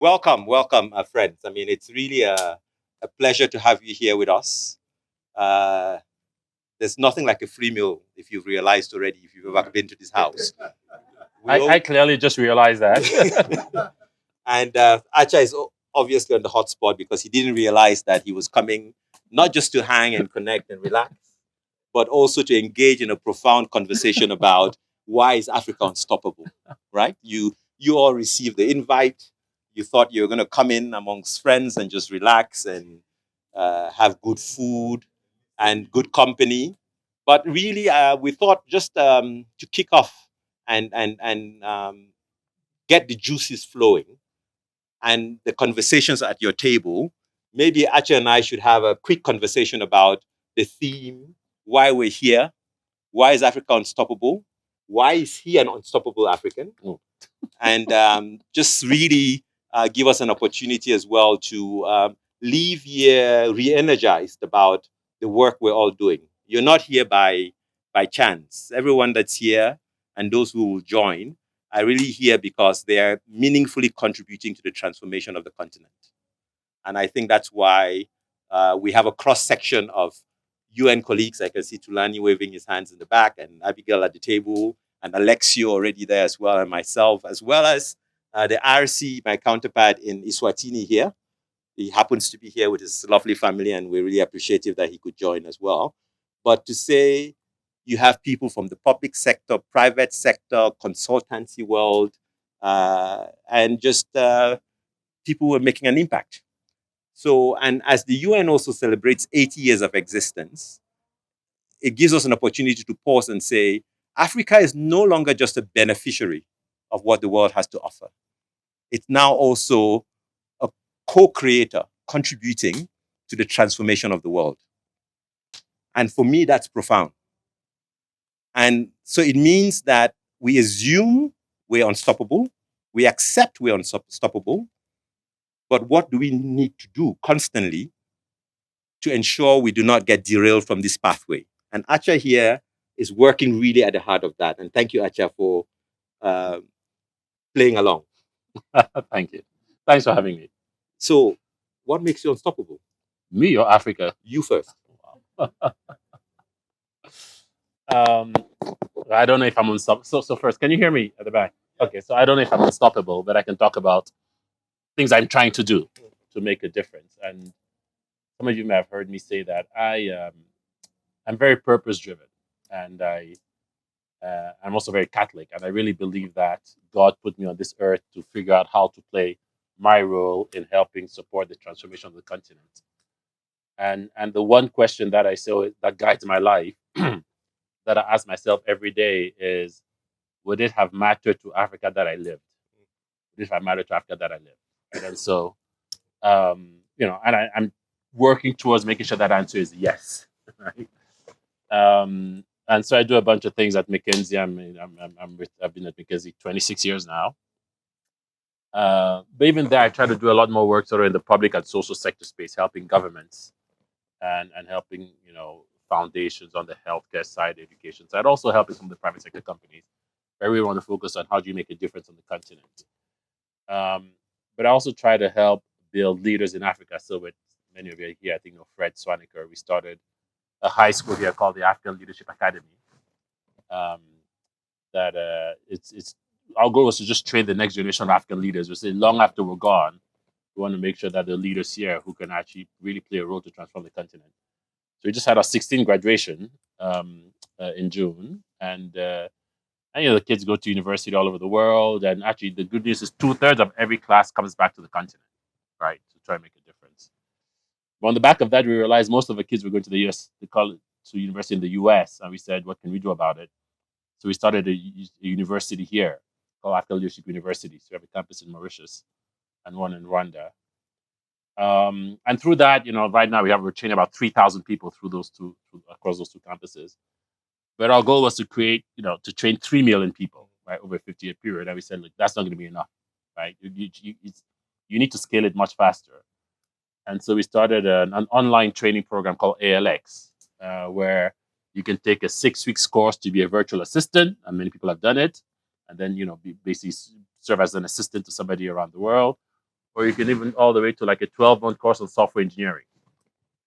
Welcome, welcome, friends. I mean, it's really a pleasure to have you here with us. Uh, there's nothing like a free meal, if you've realized already, if you've ever been to this house. We I all, clearly just realized that. and Acha is obviously on the hot spot because he didn't realize that he was coming not just to hang and connect and relax, but also to engage in a profound conversation about why is Africa unstoppable, right? You all received the invite. You thought you were going to come in amongst friends and just relax and have good food and good company. But really, we thought just to kick off and get the juices flowing and the conversations at your table, maybe Acha and I should have a quick conversation about the theme, why we're here, why is Africa unstoppable, why is he an unstoppable African, and just really give us an opportunity as well to leave here re-energized about the work we're all doing. You're not here by chance. Everyone that's here and those who will join are really here because they are meaningfully contributing to the transformation of the continent. And I think that's why we have a cross section of UN colleagues. I can see Tulani waving his hands in the back, and Abigail at the table, and Alexio already there as well, and myself, as well as the RC, my counterpart in Iswatini here. He happens to be here with his lovely family, and we're really appreciative that he could join as well. But to say you have people from the public sector, private sector, consultancy world, and just people who are making an impact. So, and as the UN also celebrates 80 years of existence, it gives us an opportunity to pause and say, Africa is no longer just a beneficiary of what the world has to offer. It's now also a co-creator contributing to the transformation of the world. And for me, that's profound. And so it means that we assume we're unstoppable, we accept we're unstoppable, but what do we need to do constantly to ensure we do not get derailed from this pathway? And Acha here is working really at the heart of that. And thank you, Acha, for uh, playing along. Thank you. Thanks for having me. So, what makes you unstoppable? Me or Africa? You first. Um, I don't know if I'm unstoppable. So first, can you hear me at the back? Okay, so I don't know if I'm unstoppable, but I can talk about things I'm trying to do to make a difference. And some of you may have heard me say that I'm very purpose driven, and I'm also very Catholic, and I really believe that God put me on this earth to figure out how to play my role in helping support the transformation of the continent. And the one question that I say that guides my life that I ask myself every day is, would it have mattered to Africa that I lived? Would it have mattered to Africa that I lived? Right? And so, I'm working towards making sure that answer is yes. Right. And so I do a bunch of things at McKinsey. I've been at McKinsey 26 years now. But even there, I try to do a lot more work sort of in the public and social sector space, helping governments and helping foundations on the healthcare side, education side, also helping some of the private sector companies. I really want to focus on how do you make a difference on the continent. But I also try to help build leaders in Africa. So with many of you here, I think Fred Swaniker, we started a high school here called the African Leadership Academy. Um, that it's our goal was to just train the next generation of African leaders. We say long after we're gone, we want to make sure that the leaders here who can actually really play a role to transform the continent. So we just had our 16th graduation in June, and the kids go to university all over the world. And actually, the good news is 2/3 of every class comes back to the continent, right, to try and make a difference. But on the back of that, we realized most of the kids were going to the US, to university in the US, and we said, what can we do about it? So we started a university here called African Leadership University. So we have a campus in Mauritius and one in Rwanda. And through that, right now we're training about 3,000 people across those two campuses. But our goal was to to train 3 million people, right, over a 50-year period. And we said, look, that's not going to be enough, right? You need to scale it much faster. And so we started an online training program called ALX, where you can take a 6 week course to be a virtual assistant, and many people have done it, and then basically serve as an assistant to somebody around the world, or you can even all the way to like a 12-month course on software engineering.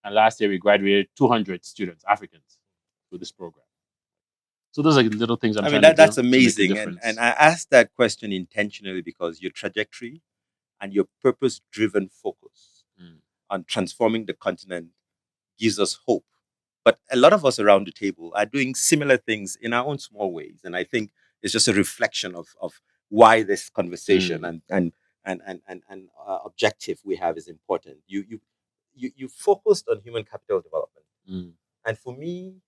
And last year we graduated 200 students, Africans, through this program. So those are little things I'm I mean, trying to that's do to make a amazing. And difference. I asked that question intentionally because your trajectory and your purpose driven focus Mm. on transforming the continent gives us hope. But a lot of us around the table are doing similar things in our own small ways. And I think it's just a reflection of why this conversation Mm. and objective we have is important. You focused on human capital development. Mm. And for me,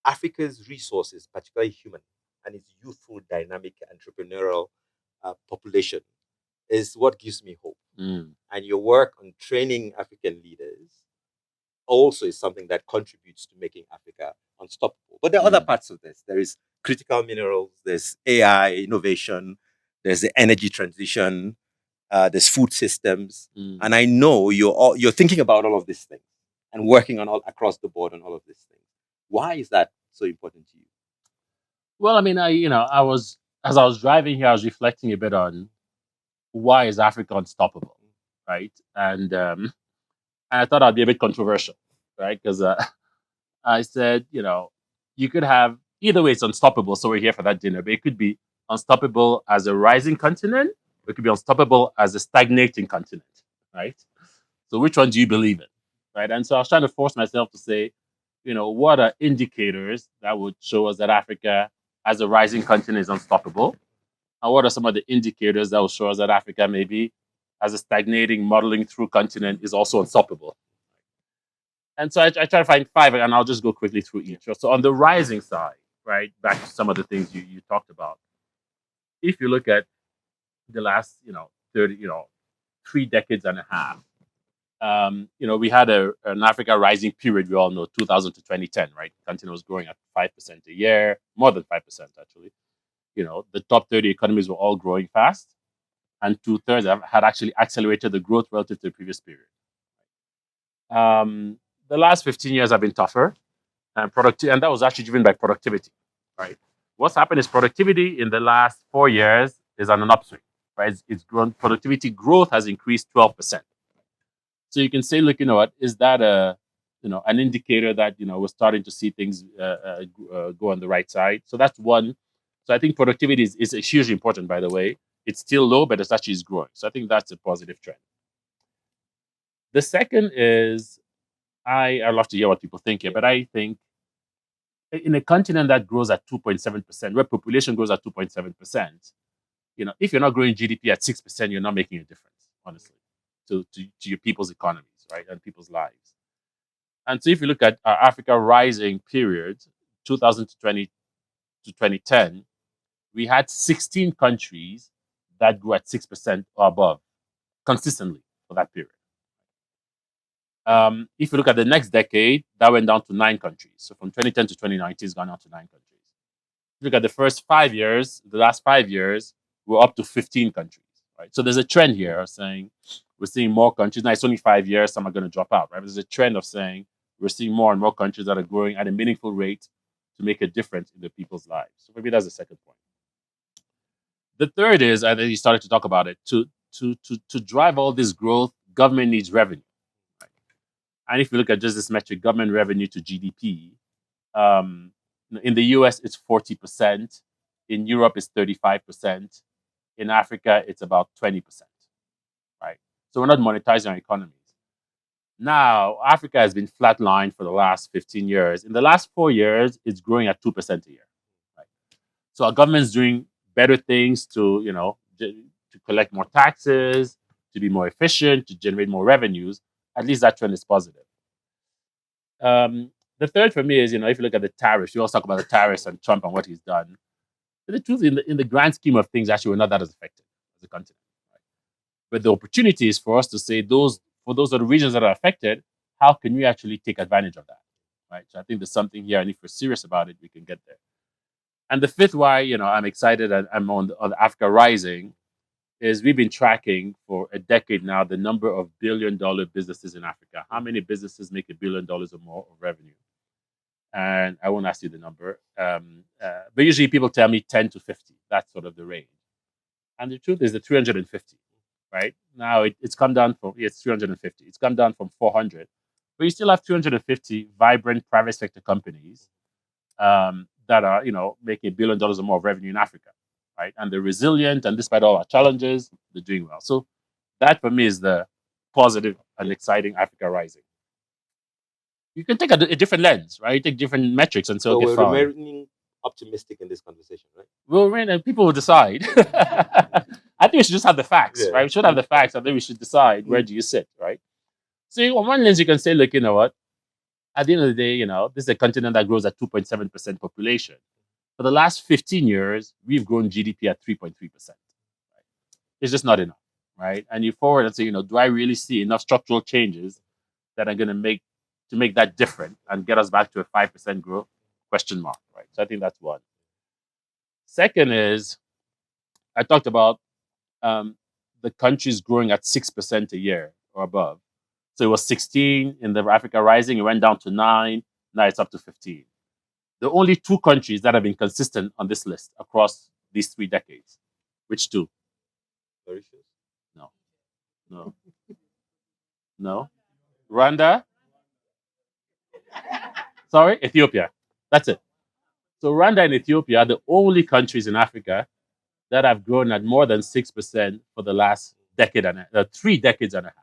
Africa's resources, particularly human, and its youthful, dynamic, entrepreneurial population, is what gives me hope. Mm. And your work on training African leaders also is something that contributes to making Africa unstoppable. But there are other Mm. parts of this. There is critical minerals, there's AI innovation, there's the energy transition, there's food systems, Mm. and I know you're thinking about all of these things and working on all across the board on all of these things. Why is that so important to you? Well, I mean, I was as I was driving here, I was reflecting a bit on why is Africa unstoppable, right? And I thought I'd be a bit controversial, right? Because I said, you could have either way, it's unstoppable. So we're here for that dinner, but it could be unstoppable as a rising continent, or it could be unstoppable as a stagnating continent, right? So which one do you believe in, right? And so I was trying to force myself to say, what are indicators that would show us that Africa as a rising continent is unstoppable? And what are some of the indicators that will show us that Africa maybe as a stagnating, muddling through continent is also unstoppable? And so I try to find five, and I'll just go quickly through each. So on the rising side, right, back to some of the things you talked about. If you look at the last, 30, 3 decades and a half, we had an Africa rising period, we all know, 2000 to 2010, right? The continent was growing at 5% a year, more than 5%, actually. The top 30 economies were all growing fast, and two-thirds had actually accelerated the growth relative to the previous period. The last 15 years have been tougher, and that was actually driven by productivity, right? What's happened is productivity in the last 4 years is on an upswing, right? It's grown. Productivity growth has increased 12%. So you can say, look, you know what, is that an indicator that we're starting to see things go on the right side? So that's one. So I think productivity is hugely important. By the way, it's still low, but it's actually is growing. So I think that's a positive trend. The second is I love to hear what people think here, but I think in a continent that grows at 2.7%, where population grows at 2.7%, if you're not growing GDP at 6%, you're not making a difference, honestly, to your people's economies, right, and people's lives. And so if you look at Africa rising period, 2020 to 2010, we had 16 countries that grew at 6% or above consistently for that period. If you look at the next decade, that went down to 9 countries. So from 2010 to 2019, it's gone down to 9 countries. Look at the first 5 years, the last 5 years, we're up to 15 countries, right? So there's a trend here saying we're seeing more countries. Now it's only 5 years, some are going to drop out, right? But there's a trend of saying we're seeing more and more countries that are growing at a meaningful rate to make a difference in the people's lives. So maybe that's the second point. The third is, I think you started to talk about it, to drive all this growth, government needs revenue. Right? And if you look at just this metric, government revenue to GDP, um, in the US, it's 40%. In Europe, it's 35%. In Africa, it's about 20%, right? So we're not monetizing our economies. Now, Africa has been flatlined for the last 15 years. In the last 4 years, it's growing at 2% a year, right? So our government's doing better things to collect more taxes, to be more efficient, to generate more revenues. At least that trend is positive. The third for me is, if you look at the tariffs, you also talk about the tariffs and Trump and what he's done. But the truth, in the grand scheme of things, actually, we're not that as affected as a continent. Right? But the opportunity is for us to say for those are the regions that are affected, how can we actually take advantage of that? Right. So I think there's something here, and if we're serious about it, we can get there. And the fifth why, I'm excited and I'm on Africa Rising is we've been tracking for a decade now the number of billion-dollar businesses in Africa. How many businesses make $1 billion or more of revenue? And I won't ask you the number, but usually people tell me 10 to 50. That's sort of the range. And the truth is the 350, right? Now it's come down from, it's 350. It's come down from 400. But you still have 250 vibrant private sector companies that are, making $1 billion or more of revenue in Africa, right? And they're resilient, and despite all our challenges, they're doing well. So that for me is the positive and exciting Africa rising. You can take a different lens, right? You take different metrics and say, So okay, we're fine. remaining optimistic in this conversation, right? Well, right, and people will decide. I think we should just have the facts, Yeah. right? We should have the facts, and then we should decide where do you sit, right? So on one lens, you can say, look, you know what? At the end of the day, this is a continent that grows at 2.7% population. For the last 15 years, we've grown GDP at 3.3%. Right? It's just not enough, right? And you forward and say, do I really see enough structural changes that are going to make that different and get us back to a 5% growth? Question mark, right? So I think that's one. Second is, I talked about the countries growing at 6% a year or above. So it was 16 in the Africa Rising, it went down to 9, now it's up to 15. The only two countries that have been consistent on this list across these 3 decades. Which two? Mauritius? No. No. No. Rwanda? Sorry? Ethiopia. That's it. So Rwanda and Ethiopia are the only countries in Africa that have grown at more than 6% for the last decade and 3 decades and a half.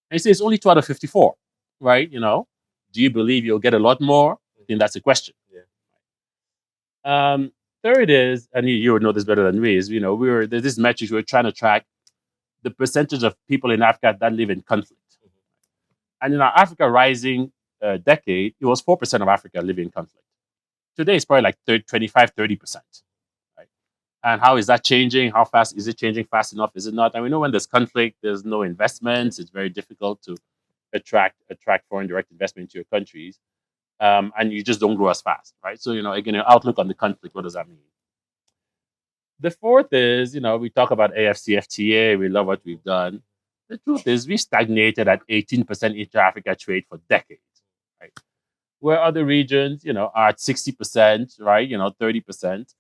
And you say it's only 2 out of 54, right? Do you believe you'll get a lot more? I think that's the question. Yeah. Third is, and you would know this better than me, is there's this metric we're trying to track the percentage of people in Africa that live in conflict. And in our Africa Rising decade, it was 4% of Africa living in conflict. Today, it's probably like 25, 30%. Right? And how is that changing? How fast is it changing? Fast enough? Is it not? And we know when there's conflict, there's no investments. It's very difficult to attract foreign direct investment into your countries. And you just don't grow as fast, right? So, again, your outlook on the conflict, what does that mean? The fourth is, we talk about AFCFTA, we love what we've done. The truth is, we stagnated at 18% inter-Africa trade for decades, right? Where other regions, are at 60%, right? 30%.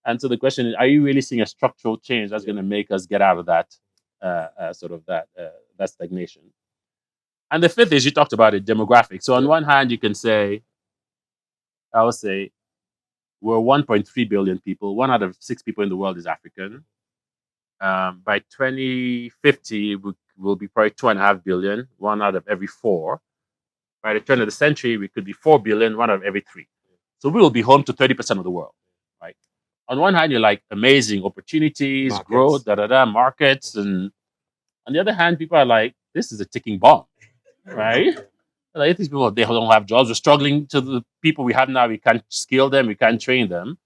And so the question is, are you really seeing a structural change that's going to make us get out of that that stagnation? And the fifth is, you talked about it, demographics. So on one hand, you can say, I would say, we're 1.3 billion people. 1 out of 6 people in the world is African. By 2050, we'll be probably 2.5 billion, 1 out of every 4. By the turn of the century, we could be 4 billion, 1 out of every 3. So we will be home to 30% of the world, right? On one hand, you're like, amazing opportunities, Markets. growth, markets. And on the other hand, people are like, this is a ticking bomb, right? Like, these people, they don't have jobs. We're struggling to the people we have now. We can't scale them. We can't train them.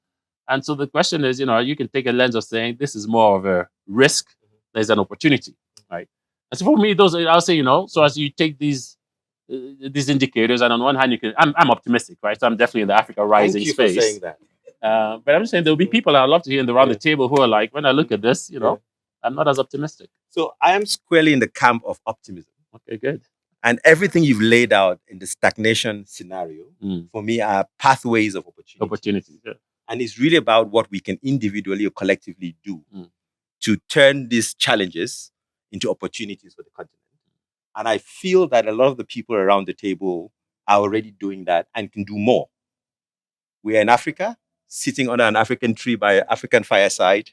And so the question is, you can take a lens of saying this is more of a risk. There's an opportunity, right? And so for me, I'll say, so as you take these indicators, and on one hand, I'm optimistic, right? So I'm definitely in the Africa Rising space. Thank you for saying that. But I'm just saying there'll be people I'd love to hear around the table who are like, when I look at this, I'm not as optimistic. So I am squarely in the camp of optimism. Okay, good. And everything you've laid out in the stagnation scenario, for me, are pathways of opportunity. Yeah. And it's really about what we can individually or collectively do to turn these challenges into opportunities for the continent. And I feel that a lot of the people around the table are already doing that and can do more. We are in Africa, sitting under an African tree by African Fireside,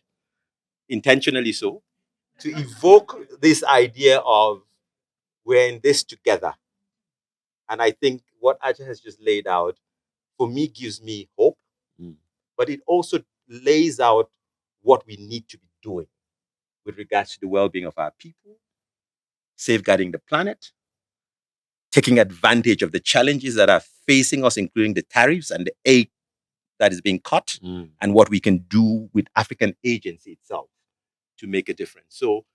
intentionally so, to evoke this idea of we're in this together. And I think what Acha has just laid out, for me, gives me hope, but it also lays out what we need to be doing with regards to the well-being of our people, safeguarding the planet, taking advantage of the challenges that are facing us, including the tariffs and the aid that is being cut, and what we can do with African agency itself to make a difference. So